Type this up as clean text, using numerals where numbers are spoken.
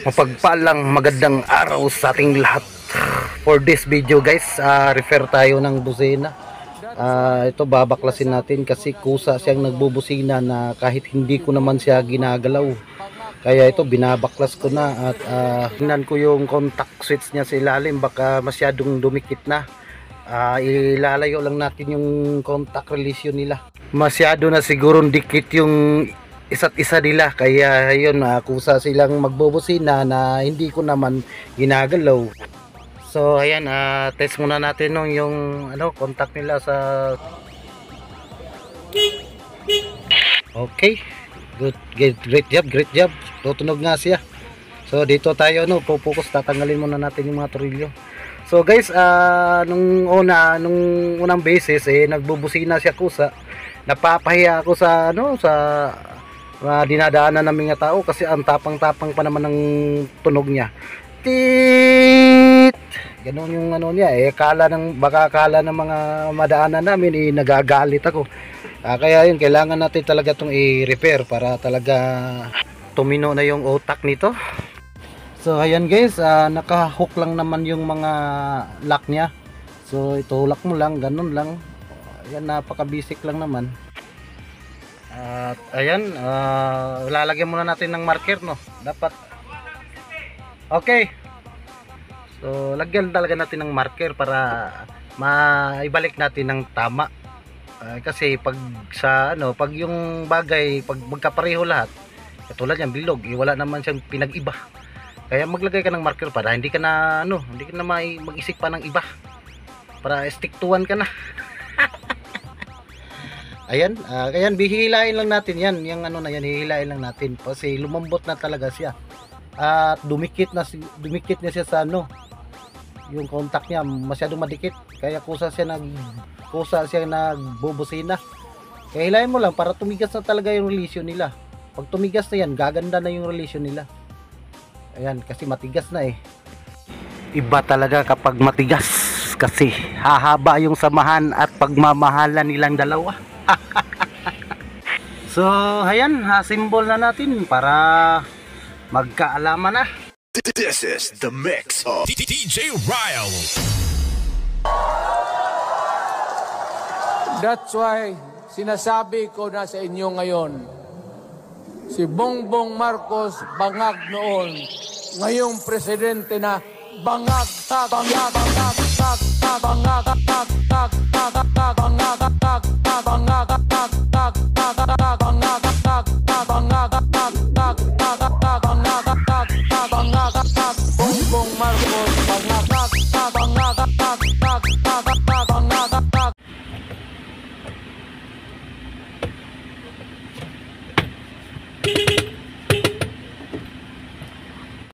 Mapagpalang magandang araw sa ating lahat. For this video guys, refer tayo ng busina. Ito babaklasin natin kasi kusa siyang nagbubusina na kahit hindi ko naman siya ginagalaw. Kaya ito binabaklas ko na at tingnan ko yung contact switch niya sa ilalim, baka masyadong dumikit na. Ilalayo lang natin yung contact relation nila. Masyado na siguro dikit yung isa't isa nila, kaya yun, kusa silang magbubusina na hindi ko naman ginagalaw. So ayan, test muna natin yung contact nila sa okay. Great job. Tutunog nga siya. So dito tayo focus, tatanggalin muna natin yung mga tornilyo. So guys, nung unang beses nagbubusina siya kusa. Napapahiya ako sa dinadaanan ng mga tao kasi ang tapang-tapang pa naman ng tunog niya. Tit! Ganun yung niya, baka akala ng mga madaanan namin nagagalit ako. Kaya yun, kailangan natin talaga itong i-repair para talaga tumino na yung utak nito. So ayan guys, naka-hook lang naman yung mga lock niya. So itulak mo lang, ganun lang. Ayan, napaka-basic lang naman. At ayan, lalagyan muna natin ng marker, dapat. Okay. So lagyan talaga natin ng marker para maibalik natin ng tama. Kasi pag yung bagay, pag magkapareho lahat, katulad yan bilog, wala naman siyang pinag-iba. Kaya maglagay ka ng marker para hindi ka na mag-isip pa ng iba. Para stick to one ka na. Ayan, ayan, bihilain lang natin yan, yung hihilain lang natin kasi lumambot na talaga siya. At dumikit niya siya sa yung contact niya, masyadong madikit. Kaya kusa siya nagbubusina. Kaya hilain mo lang para tumigas na talaga yung relation nila. Pag tumigas na yan, gaganda na yung relation nila. Ayan, kasi matigas na Iba talaga kapag matigas kasi hahaba yung samahan at pagmamahalan nilang dalawa. So ayan, simbol na natin para magkaalaman na. This is the mix of DJ Ryle. That's why sinasabi ko na sa inyo ngayon, si Bongbong Marcos bangag noon, ngayong presidente na bangag.